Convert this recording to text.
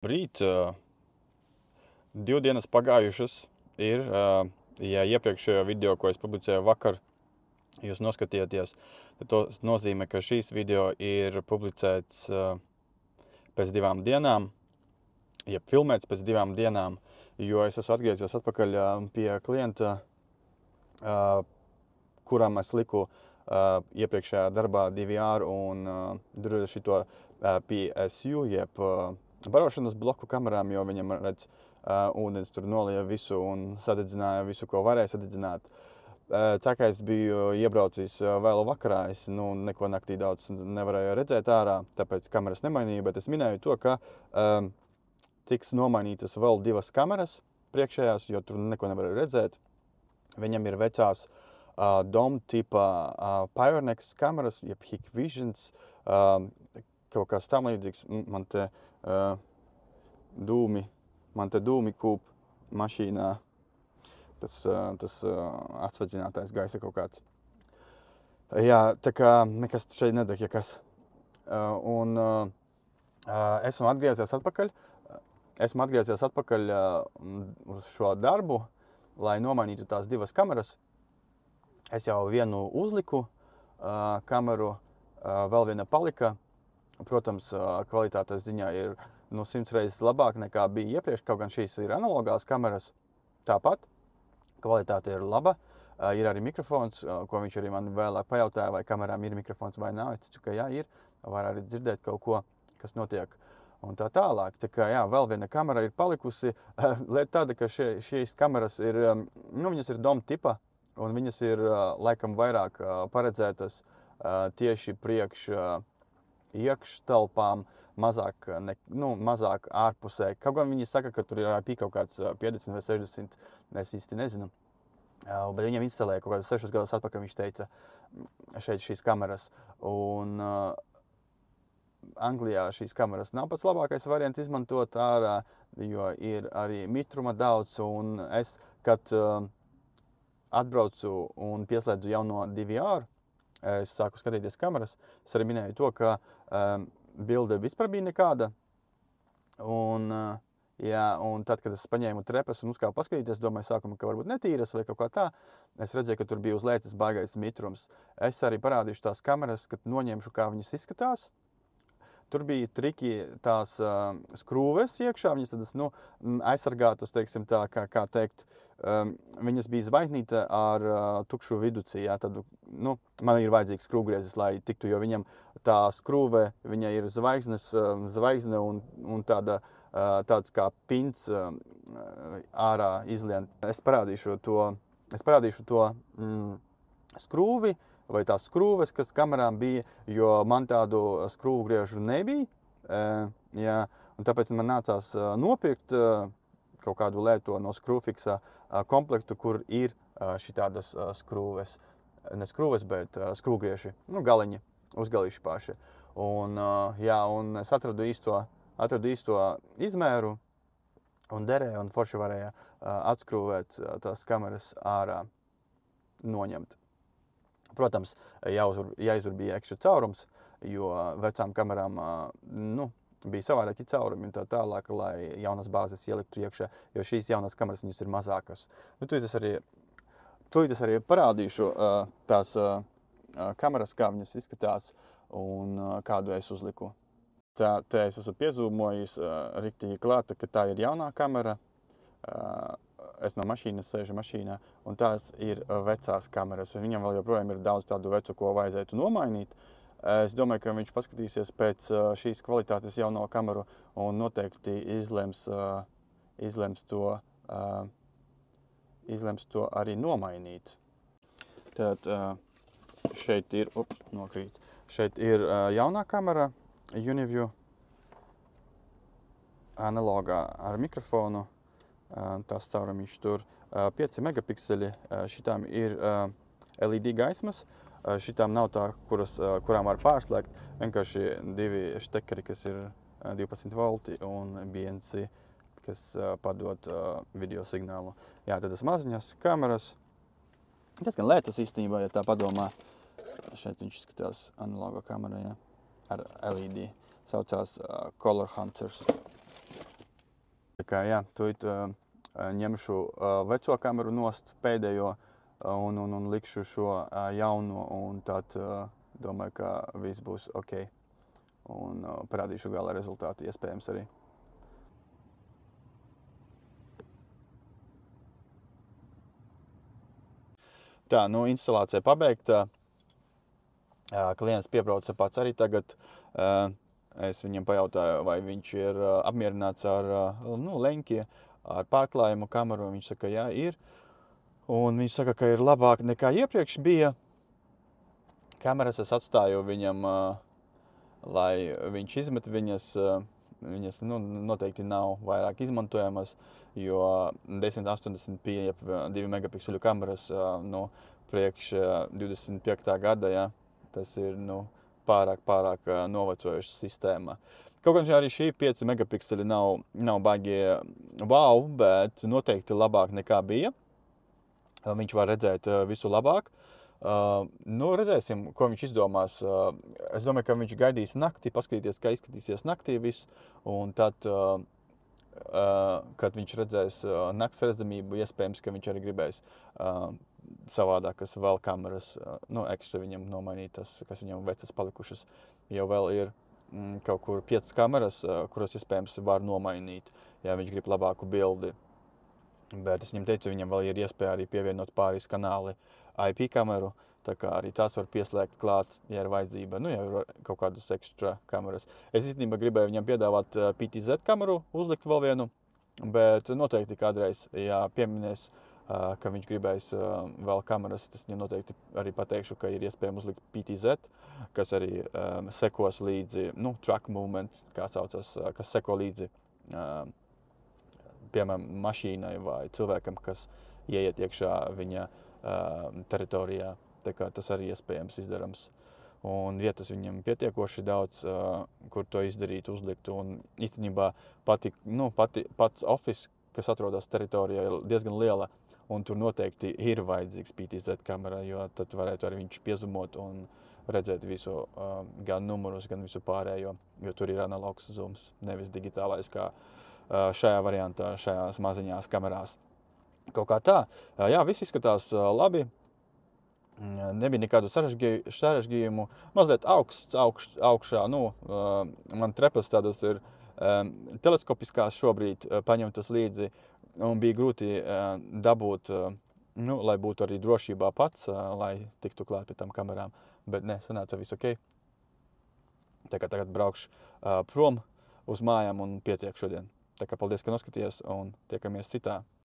Brīt, 2 dienas pagājušas ir, ja iepriekšējo video, ko es publicēju vakar, jūs noskatījāties, tad tas nozīmē, ka šīs video ir publicēts pēc 2 dienām, jeb filmēts pēc 2 dienām, jo es esmu atgriezies atpakaļ pie klienta, kuram es liku iepriekšējā darbā DVR un šito PSU, jeb barošanas bloku kamerām, jo viņam, redz, ūdens tur nolija visu un sadedzināja visu, ko varēja sadedzināt. Tā kā es biju iebraucis vēl vakarā, es neko naktī daudz nevarēju redzēt ārā, tāpēc kameras nemainīju, bet es minēju to, ka tiks nomainītas vēl 2 kameras priekšējās, jo tur neko nevarēju redzēt. Viņam ir vecās DOM tipa Pyrenex kameras, jeb Hikvisions, kaut kas tam līdzīgs. Man te dūmi kūp mašīnā. Tas atsvedzinātais gaisa kaut kāds. Jā, tā kā nekas šeit nedeg, ja kas. Esmu atgriezies atpakaļ uz šo darbu, lai nomainītu tās 2 kameras. Es jau vienu uzliku kameru, vēl viena palika. Protams, kvalitātes ziņā ir 100 reizes labāk nekā bija iepriekš, kaut gan šīs ir analogās kameras. Tāpat kvalitāte ir laba. Ir arī mikrofons, ko viņš arī man vēlāk pajautāja, vai kamerām ir mikrofons vai nav. Es teicu, ka jā, ir. Var arī dzirdēt kaut ko, kas notiek un tā tālāk. Tā kā jā, vēl viena kamera ir palikusi. Lieta tāda, ka šīs kameras ir, viņas ir DOM tipa, un viņas ir laikam vairāk paredzētas tieši priekš iekštelpām, mazāk ārpusē. Kaut gan viņi saka, ka tur ir IP kaut kāds 50 vai 60, es īsti nezinu. Bet viņam instalēja kaut kādas 6 gadus atpakaļ, viņš teica, šeit šīs kameras. Un Anglijā šīs kameras nav pats labākais variants izmantot ārā, jo ir arī mitruma daudz. Un es, kad atbraucu un pieslēdzu jauno DVR, es sāku skatīties kameras. Es arī minēju to, ka bilde vispār bija nekāda. Un tad, kad es paņēmu trepas un uzkāpu paskatīties, domāju sākumā, ka varbūt netīras vai kaut kā tā, es redzēju, ka tur bija uz lēcas baigais mitrums. Es arī parādīšu tās kameras, kad noņemšu, kā viņas izskatās. Tur bija triki tās skrūves iekšā, viņas tādas, aizsargātas, teiksim tā, kā teikt, viņas bija zvaigznīte ar tukšu viducī, jā, tad, man ir vajadzīgs skrūvgriezis, lai tiktu, jo viņam tā skrūve, viņa ir zvaigzne un tāds kā pins ārā izlien. Es parādīšu to skrūvi, vai tās skrūves, kas kamerām bija, jo man tādu skrūvgriežu nebija. Un tāpēc man nācās nopirkt kaut kādu lēto no Screwfix komplektu, kur ir šitādas skrūves. Ne skrūves, bet skrūvgrieži, galiņi, uzgalīši paši. Un es atradu īsto izmēru un derēju, un forši varēja atskrūvēt tās kameras ārā, noņemt. Protams, jāizur bija iekšā caurums, jo vecām kamerām bija savādāki caurumi un tā tālāk, lai jaunas bāzes ieliktu iekšā, jo šīs jaunās kameras viņas ir mazākas. Tūlīt es arī parādīšu tās kameras, kā viņas izskatās un kādu es uzliku. Te es esmu piezūmojis riktīgi klāta, ka tā ir jaunā kamera. Es no mašīnas sēžu mašīnā, un tās ir vecās kameras. Viņam vēl joprojām ir daudz tādu vecu, ko vajadzētu nomainīt. Es domāju, ka viņš paskatīsies pēc šīs kvalitātes jauno kameru un noteikti izlems to arī nomainīt. Tad šeit ir, šeit ir jaunā kamera, Uniview, analogā ar mikrofonu. Tās caurumiņš tur 5 megapikseli, šitām ir LED gaismas, šitām nav tā, kurām var pārslēgt, vienkārši 2 štekeri, kas ir 12 volti un BNC, kas padod video signālu. Jā, tad tas maziņās kameras, diezgan lētas īstenībā, ja tā padomā. Šeit viņš skatās analoga kamera, jā, ar LED, saucās Color Hunters. Tā kā, jā, tūlīt ņemšu veco kameru nost pēdējo un likšu šo jauno, un tad domāju, ka viss būs ok. Un parādīšu gala rezultātu iespējams arī. Tā, nu, instalācija pabeigta. Klients piebrauca pats arī tagad. Es viņam pajautāju, vai viņš ir apmierināts ar leņķi, ar pārklājumu kameru. Viņš saka, jā, ir. Un viņš saka, ka ir labāk nekā iepriekš bija. Kameras es atstāju viņam, lai viņš izmet viņas. Viņas noteikti nav vairāk izmantojamas, jo 1080p 2 megapikseļu kameras priekš 25. gada, ja, tas ir pārāk novecojuša sistēma. Kaut gan arī šī 5 megapikseli nav baigi wow, bet noteikti labāk nekā bija. Viņš var redzēt visu labāk. Redzēsim, ko viņš izdomās. Es domāju, ka viņš gaidīs naktī, paskatīties, kā izskatīsies naktī viss, un tad, kad viņš redzēs nakts redzamību, iespējams, ka viņš arī gribēs savādākas vēl kameras, ekstra viņam nomainītas, kas viņam vecas palikušas. Jau vēl ir kaut kur 5 kameras, kuras iespējams var nomainīt, ja viņš grib labāku bildi. Bet es viņam teicu, viņam vēl ir iespēja arī pievienot pāris kanāli IP kameru, tā kā arī tās var pieslēgt klāt, ja ir vajadzība, ja ir kaut kādas ekstra kameras. Es īstenībā gribēju viņam piedāvāt PTZ kameru, uzlikt vēl vienu, bet noteikti kādreiz, ja pieminēs, ka viņš gribēs vēl kameras, tas viņam noteikti arī pateikšu, ka ir iespējams uzlikt PTZ, kas arī sekos līdzi, track movement, kā saucas, kas seko līdzi piemēram, mašīnai vai cilvēkam, kas ieiet iekšā viņa teritorijā. Tā kā tas arī iespējams izdarams. Un vietas viņam pietiekoši daudz, kur to izdarīt, uzlikt. Un īstenībā pats office, kas atrodas teritorijā, ir diezgan liela. Un tur noteikti ir vajadzīgs PTZ kamera, jo tad varētu arī viņš piezumot un redzēt visu, gan numurus, gan visu pārējo. Jo tur ir analogs zooms, nevis digitālais, kā šajā variantā, šajās maziņās kamerās. Kaut kā tā. Jā, viss izskatās labi. Nebija nekādu sarežģījumu. Mazliet augsts augšā. Man trepas tādas ir teleskopiskās šobrīd paņemtas līdzi. Un bija grūti dabūt, lai būtu arī drošībā pats, lai tiktu klāt pie tām kamerām. Bet sanāca viss ok. Tā kā tagad braukšu prom uz mājām un pietiek šodien. Tā kā paldies, ka noskaties, un tiekamies citā